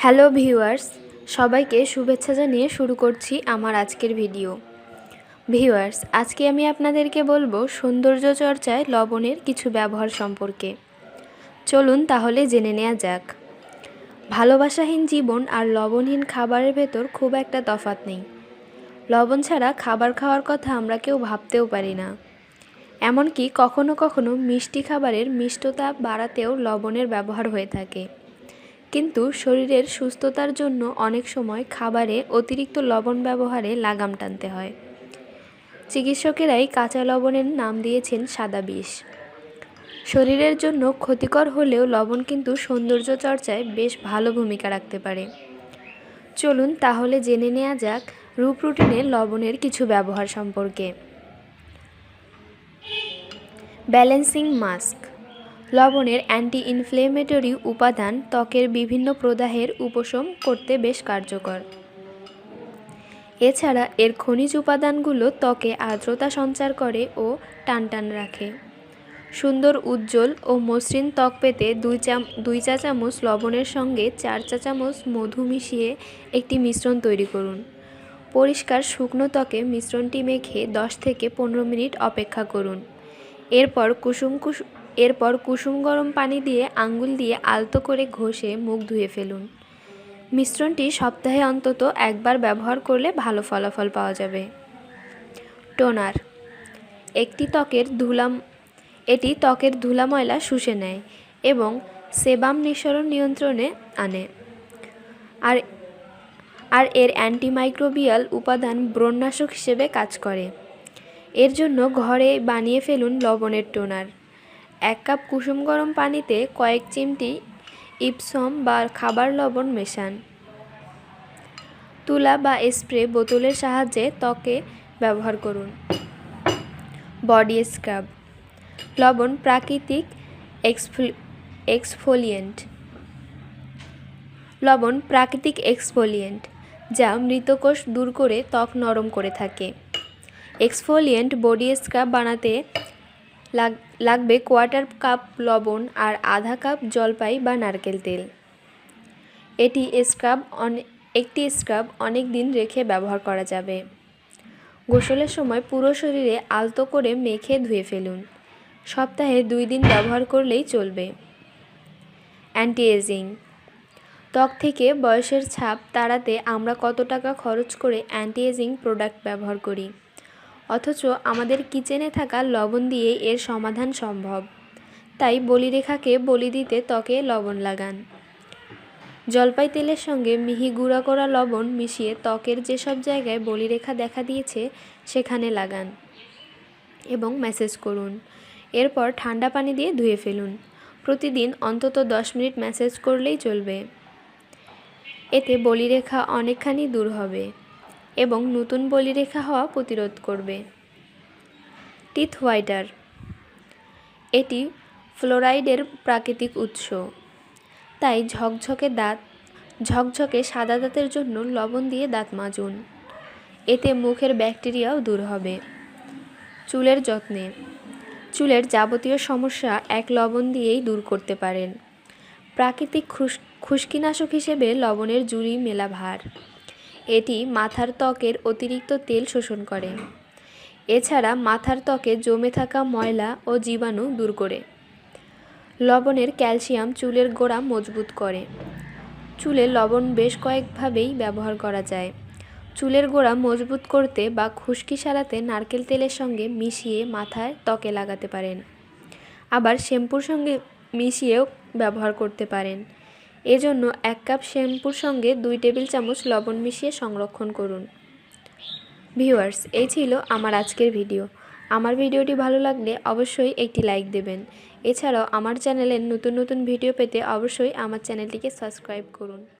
Hello viewers, সবাইকে শুভেচ্ছা জানিয়ে শুরু করছি আমার আজকের ভিডিও। ভিউয়ার্স, আজকে আমি আপনাদেরকে বলবো সৌন্দর্য চর্চায় লবণের কিছু ব্যবহার সম্পর্কে। চলুন তাহলে জেনে নেওয়া যাক। ভালোবাসাহীন জীবন আর লবণহীন খাবারের ভেতর খুব একটা তফাৎ নেই। লবণ ছাড়া খাবার খাওয়ার কথা আমরা কেউ ভাবতেও পারি না। এমনকি কখনো কখনো মিষ্টি খাবারের মিষ্টতা বাড়াতেও লবণের ব্যবহার হয়ে থাকে। কিন্তু শরীরের সুস্থতার জন্য অনেক সময় খাবারে অতিরিক্ত লবণ ব্যবহারে লাগাম টানতে হয়। চিকিৎসকেরাই কাঁচা লবণের নাম দিয়েছেন সাদা বিষ। শরীরের জন্য ক্ষতিকর হলেও লবণ কিন্তু সৌন্দর্য চর্চায় বেশ ভালো ভূমিকা রাখতে পারে। চলুন তাহলে জেনে নেওয়া যাক রূপ রুটিনে লবণের কিছু ব্যবহার সম্পর্কে। Balancing mask. লবণের অ্যান্টি ইনফ্লেমেটরি উপাদান ত্বকের বিভিন্ন প্রদাহের উপশম করতে বেশ কার্যকর। এছাড়া এর খনিজ উপাদানগুলো ত্বকে আর্দ্রতা সঞ্চার করে ও টানটান রাখে। সুন্দর উজ্জ্বল ও মসৃণ ত্বক পেতে 2 চা চামচ লবণের সঙ্গে 4 চা চামচ মধু মিশিয়ে একটি মিশ্রণ তৈরি করুন। পরিষ্কার শুকনো ত্বকে মিশ্রণটি মেখে 10 থেকে 15 মিনিট অপেক্ষা করুন। এরপর কুসুম গরম পানি দিয়ে আঙ্গুল দিয়ে আলতো করে ঘষে মুখ ধুয়ে ফেলুন। মিশ্রণটি সপ্তাহে অন্তত একবার ব্যবহার করলে ভালো ফলাফল পাওয়া যাবে। টোনার। এটি ত্বকের ধুলা ময়লা শুষে নেয় এবং সেবাম নিঃসরণ নিয়ন্ত্রণে আনে। আর এর অ্যান্টিমাইক্রোবিয়াল উপাদান ব্রণনাশক হিসেবে কাজ করে। এর জন্য ঘরে বানিয়ে ফেলুন লবণের টোনার। 1 কাপ কুসুম গরম পানিতে কয়েক চিমটি ইপসম বা খাবার লবণ মেশান। তুলা বা স্প্রে বোতলের সাহায্যে ত্বকে ব্যবহার করুন। Body scrub. লবণ প্রাকৃতিক এক্সফোলিয়েন্ট যা মৃতকোষ দূর করে ত্বক নরম করে থাকে। এক্সফোলিয়েন্ট বডি স্ক্রাব বানাতে লাগবে 1/4 কাপ লবণ আর আধা কাপ জলপাই বা নারকেল তেল। একটি স্ক্রাব অনেক দিন রেখে ব্যবহার করা যাবে। গোসলের সময় পুরো শরীরে আলতো করে মেখে ধুয়ে ফেলুন। সপ্তাহে 2 দিন ব্যবহার করলেই চলবে। Anti ageing. ত্বক থেকে বয়সের ছাপ তাড়াতে আমরা কত টাকা খরচ করে অ্যান্টি এজিং প্রোডাক্ট ব্যবহার করি, অথচ আমাদের কিচেনে থাকা লবণ দিয়ে এর সমাধান সম্ভব। তাই বলিরেখাকে বলি দিতে ত্বকে লবণ লাগান। জলপাই তেলের সঙ্গে মিহি গুঁড়া করা লবণ মিশিয়ে ত্বকের যেসব জায়গায় বলিরেখা দেখা দিয়েছে সেখানে লাগান এবং ম্যাসেজ করুন। এরপর ঠান্ডা পানি দিয়ে ধুয়ে ফেলুন। প্রতিদিন অন্তত 10 মিনিট ম্যাসেজ করলেই চলবে। এতে বলিরেখা অনেকখানি দূর হবে এবং নতুন বলিরেখা হওয়া প্রতিরোধ করবে। Teeth whiter. এটি ফ্লোরাইডের প্রাকৃতিক উৎস। তাই ঝকঝকে সাদা দাঁতের জন্য লবণ দিয়ে দাঁত মাজুন। এতে মুখের ব্যাকটেরিয়াও দূর হবে। চুলের যত্নে। চুলের যাবতীয় সমস্যা এক লবণ দিয়েই দূর করতে পারেন। প্রাকৃতিক খুশকিনাশক হিসেবে লবণের জুড়ি মেলা ভার। এটি মাথার ত্বকের অতিরিক্ত তেল শোষণ করে। এছাড়া মাথার ত্বকে জমে থাকা ময়লা ও জীবাণু দূর করে। লবণের ক্যালসিয়াম চুলের গোড়া মজবুত করে। চুলে লবণ বেশ কয়েকভাবেই ব্যবহার করা যায়। চুলের গোড়া মজবুত করতে বা খুশকি সারাতে নারকেল তেলের সঙ্গে মিশিয়ে মাথায় ত্বকে লাগাতে পারেন। আবার শ্যাম্পুর সঙ্গে মিশিয়েও ব্যবহার করতে পারেন। এজন্য 1 কাপ শ্যাম্পুর সঙ্গে 2 টেবিল চামচ লবণ মিশিয়ে সংরক্ষণ করুন। ভিউয়ার্স, এই ছিল আমার আজকের ভিডিও। আমার ভিডিওটি ভালো লাগলে অবশ্যই একটি লাইক দেবেন। এছাড়াও আমার চ্যানেলের নতুন ভিডিও পেতে অবশ্যই আমার চ্যানেলটিকে সাবস্ক্রাইব করুন।